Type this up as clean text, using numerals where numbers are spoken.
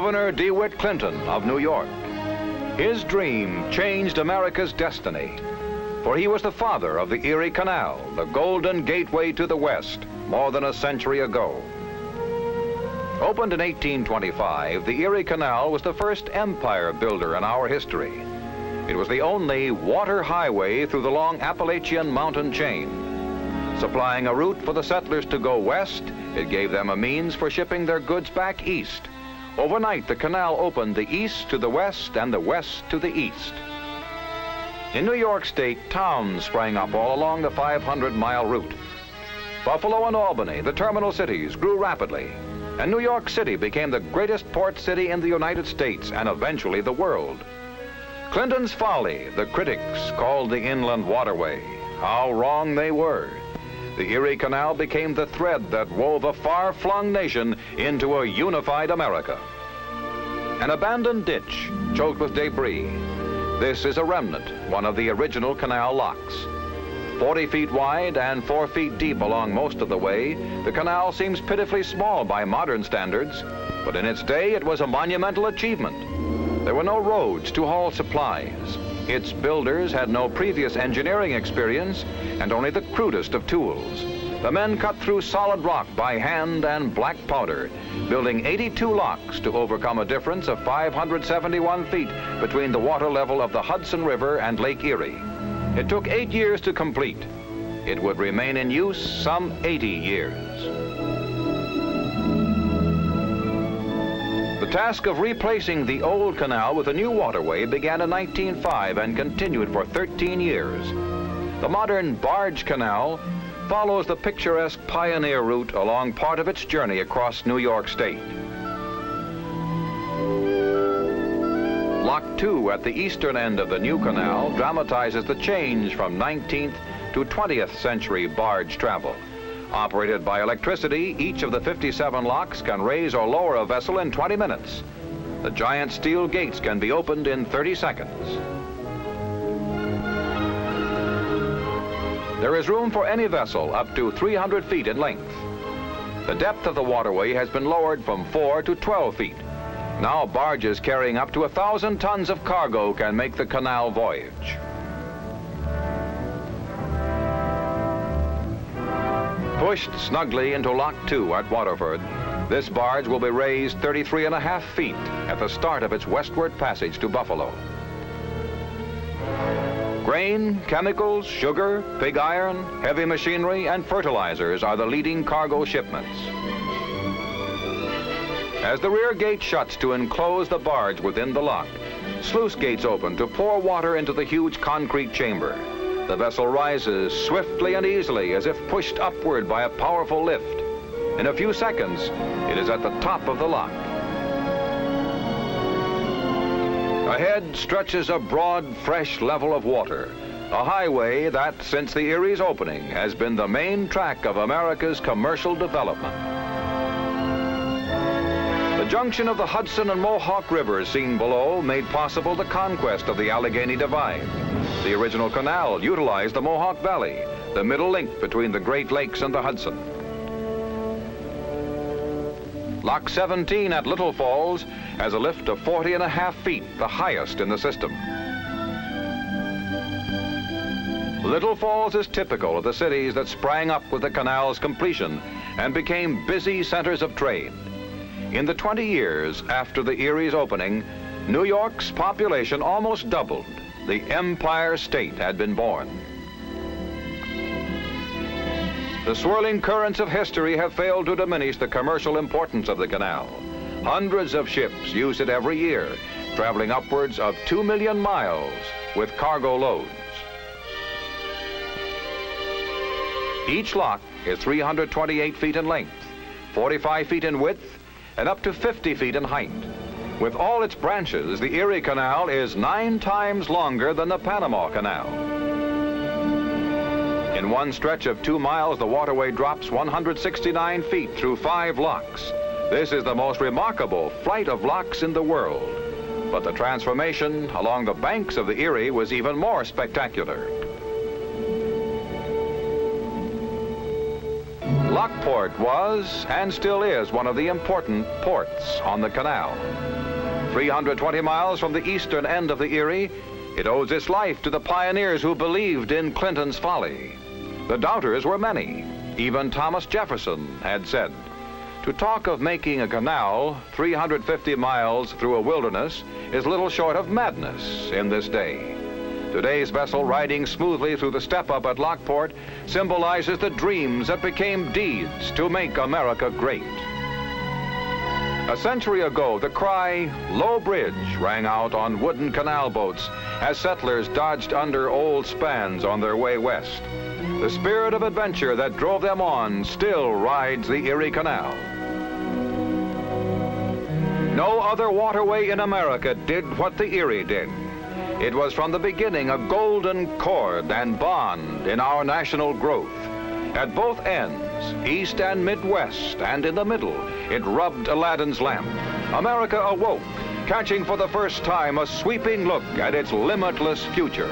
Governor DeWitt Clinton of New York. His dream changed America's destiny, for he was the father of the Erie Canal, the golden gateway to the West, more than a century ago. Opened in 1825, the Erie Canal was the first empire builder in our history. It was the only water highway through the long Appalachian mountain chain. Supplying a route for the settlers to go west, it gave them a means for shipping their goods back east. Overnight, the canal opened the east to the west and the west to the east. In New York State, towns sprang up all along the 500-mile route. Buffalo and Albany, the terminal cities, grew rapidly, and New York City became the greatest port city in the United States and eventually the world. Clinton's folly, the critics called the inland waterway. How wrong they were. The Erie Canal became the thread that wove a far-flung nation into a unified America. An abandoned ditch choked with debris. This is a remnant, one of the original canal locks. 40 feet wide and 4 feet deep along most of the way, the canal seems pitifully small by modern standards, but in its day it was a monumental achievement. There were no roads to haul supplies. Its builders had no previous engineering experience and only the crudest of tools. The men cut through solid rock by hand and black powder, building 82 locks to overcome a difference of 571 feet between the water level of the Hudson River and Lake Erie. It took 8 years to complete. It would remain in use some 80 years. The task of replacing the old canal with a new waterway began in 1905 and continued for 13 years. The modern barge canal follows the picturesque pioneer route along part of its journey across New York State. Lock 2 at the eastern end of the new canal dramatizes the change from 19th to 20th century barge travel. Operated by electricity, each of the 57 locks can raise or lower a vessel in 20 minutes. The giant steel gates can be opened in 30 seconds. There is room for any vessel up to 300 feet in length. The depth of the waterway has been lowered from 4 to 12 feet. Now barges carrying up to 1,000 tons of cargo can make the canal voyage. Pushed snugly into Lock 2 at Waterford, this barge will be raised 33.5 feet at the start of its westward passage to Buffalo. Grain, chemicals, sugar, pig iron, heavy machinery, and fertilizers are the leading cargo shipments. As the rear gate shuts to enclose the barge within the lock, sluice gates open to pour water into the huge concrete chamber. The vessel rises swiftly and easily as if pushed upward by a powerful lift. In a few seconds, it is at the top of the lock. Ahead stretches a broad, fresh level of water, a highway that, since the Erie's opening, has been the main track of America's commercial development. The junction of the Hudson and Mohawk Rivers seen below made possible the conquest of the Allegheny Divide. The original canal utilized the Mohawk Valley, the middle link between the Great Lakes and the Hudson. Lock 17 at Little Falls has a lift of 40.5 feet, the highest in the system. Little Falls is typical of the cities that sprang up with the canal's completion and became busy centers of trade. In the 20 years after the Erie's opening, New York's population almost doubled. The Empire State had been born. The swirling currents of history have failed to diminish the commercial importance of the canal. Hundreds of ships use it every year, traveling upwards of 2 million miles with cargo loads. Each lock is 328 feet in length, 45 feet in width, and up to 50 feet in height. With all its branches, the Erie Canal is 9 times longer than the Panama Canal. In one stretch of 2 miles, the waterway drops 169 feet through 5 locks. This is the most remarkable flight of locks in the world. But the transformation along the banks of the Erie was even more spectacular. Lockport was, and still is, one of the important ports on the canal. 320 miles from the eastern end of the Erie, it owes its life to the pioneers who believed in Clinton's folly. The doubters were many. Even Thomas Jefferson had said, "To talk of making a canal 350 miles through a wilderness is little short of madness in this day." Today's vessel riding smoothly through the step-up at Lockport symbolizes the dreams that became deeds to make America great. A century ago, the cry, "Low Bridge," rang out on wooden canal boats as settlers dodged under old spans on their way west. The spirit of adventure that drove them on still rides the Erie Canal. No other waterway in America did what the Erie did. It was from the beginning a golden cord and bond in our national growth. At both ends, east and midwest, and in the middle, it rubbed Aladdin's lamp. America awoke, catching for the first time a sweeping look at its limitless future.